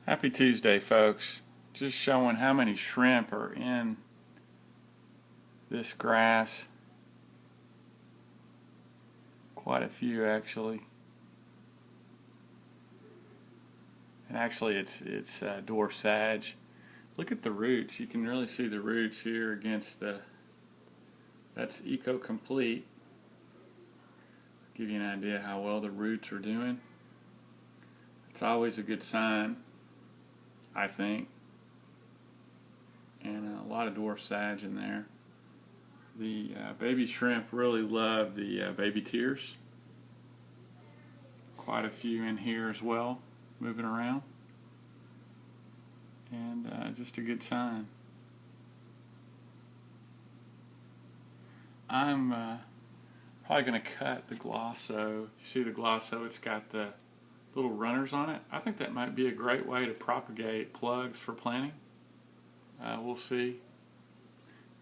Happy Tuesday, folks. Just showing how many shrimp are in this grass. Quite a few, actually. And actually, it's dwarf sage. Look at the roots. You can really see the roots here against the. That's Eco Complete. Give you an idea how well the roots are doing. It's always a good sign, I think. And a lot of dwarf sage in there. The baby shrimp really love the baby tears. Quite a few in here as well, moving around. And just a good sign. I'm probably going to cut the glosso. You see the glosso, it's got the little runners on it. I think that might be a great way to propagate plugs for planting. We'll see.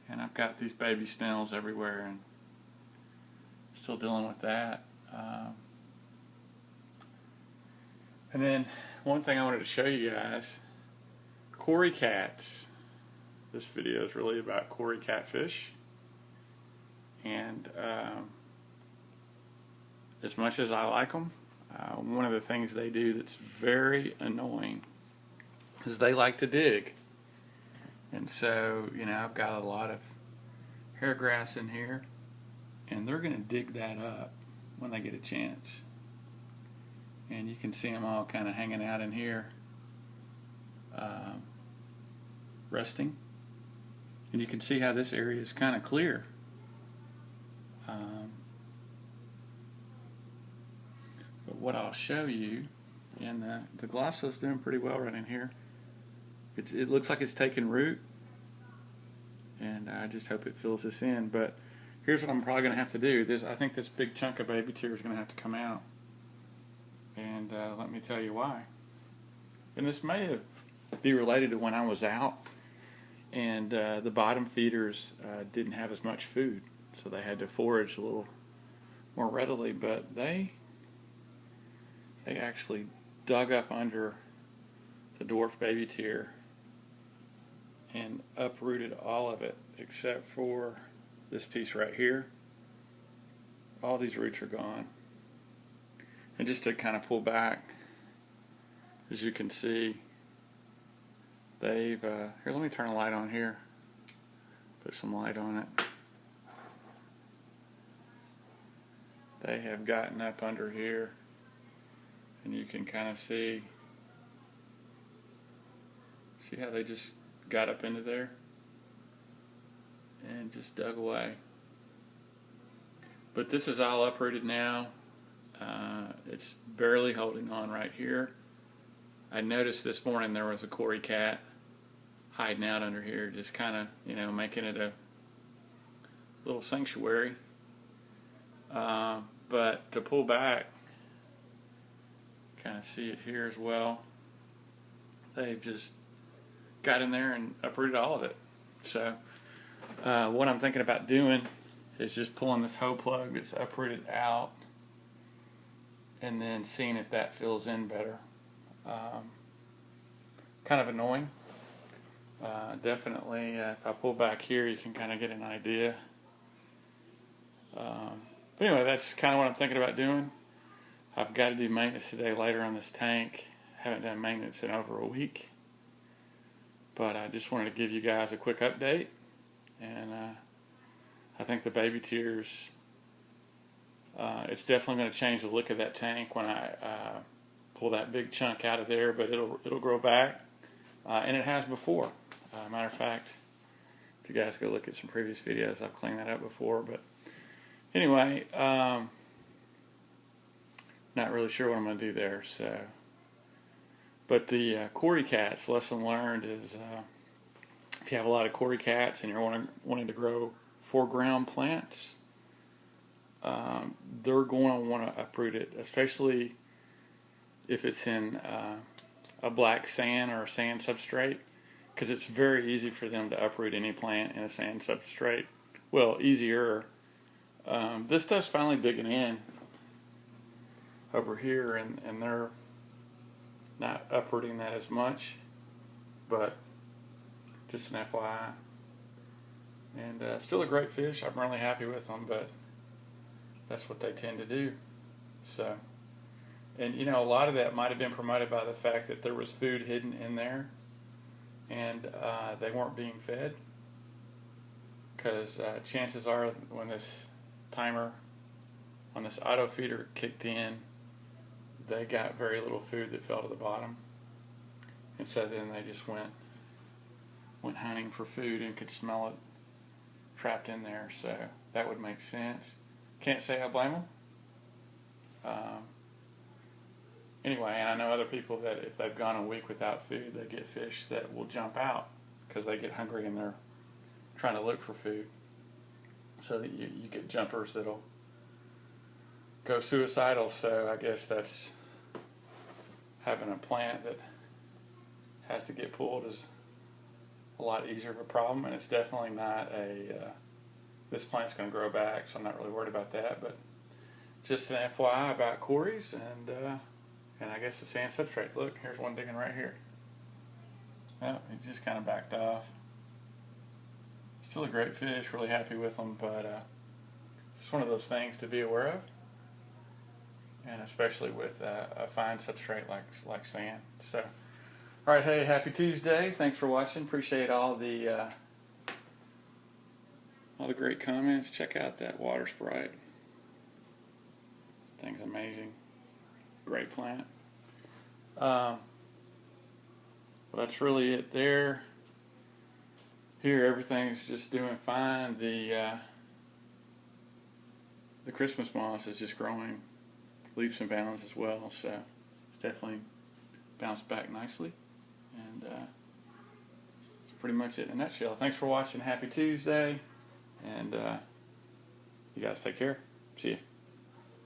And I've got these baby snails everywhere and still dealing with that. And then one thing I wanted to show you guys, Cory cats. This video is really about Cory catfish. And as much as I like them, one of the things they do that's very annoying is they like to dig. And so, I've got a lot of hair grass in here, and they're going to dig that up when they get a chance. And you can see them all kind of hanging out in here, resting. And you can see how this area is kind of clear. But what I'll show you, and the glosso's doing pretty well right in here. It looks like it's taking root, and I just hope it fills this in. But here's what I'm probably going to have to do. I think this big chunk of baby tear is going to have to come out, and let me tell you why. And this may be related to when I was out, and the bottom feeders didn't have as much food, so they had to forage a little more readily. But they actually dug up under the dwarf baby tear and uprooted all of it except for this piece right here. All these roots are gone. And just to kind of pull back, as you can see, they've here, let me turn a light on here, put some light on it. They have gotten up under here, and you can kind of see how they just got up into there and just dug away. But this is all uprooted now. It's barely holding on right here. I noticed this morning there was a Cory cat hiding out under here, just kind of, making it a little sanctuary. But to pull back, kind of see it here as well. They've just got in there and uprooted all of it. So what I'm thinking about doing is just pulling this hoe plug that's uprooted out and then seeing if that fills in better. Kind of annoying. Definitely, if I pull back here, you can kind of get an idea. But anyway, that's kind of what I'm thinking about doing. I've got to do maintenance today later on this tank. Haven't done maintenance in over a week. But I just wanted to give you guys a quick update. And I think the baby tears, it's definitely going to change the look of that tank when I pull that big chunk out of there. But it'll grow back. And it has before. Matter of fact, if you guys go look at some previous videos, I've cleaned that up before. But anyway, not really sure what I'm going to do there. So, but the Cory cats, lesson learned is if you have a lot of Cory cats and you're wanting to grow foreground plants, they're going to want to uproot it, especially if it's in a black sand or a sand substrate, because it's very easy for them to uproot any plant in a sand substrate. Well, easier. This stuff's finally digging in over here, and they're not uprooting that as much, but just an FYI. And still a great fish. I'm really happy with them, but that's what they tend to do. So, and you know, a lot of that might have been promoted by the fact that there was food hidden in there, and they weren't being fed. Because chances are, when this timer on this auto feeder kicked in, they got very little food that fell to the bottom, and so then they just went hunting for food and could smell it trapped in there. So that would make sense. Can't say I blame them. Anyway, and I know other people that if they've gone a week without food, they get fish that will jump out because they get hungry and they're trying to look for food. So that you get jumpers that'll go suicidal. So I guess that's having a plant that has to get pulled is a lot easier of a problem, and it's definitely not this plant's going to grow back, so I'm not really worried about that. But just an FYI about Cory's, and I guess the sand substrate. Look, here's one digging right here. Well, he just kind of backed off. Still a great fish, really happy with them, but just one of those things to be aware of, and especially with a fine substrate like sand. So, all right, hey, happy Tuesday. Thanks for watching. Appreciate all the great comments. Check out that water sprite. Thing's amazing. Great plant. Well, that's really it there. Here, everything's just doing fine. The Christmas moss is just growing leaps and bounds as well, so it's definitely bounced back nicely. And that's pretty much it in a nutshell. Thanks for watching. Happy Tuesday, and you guys take care. See ya.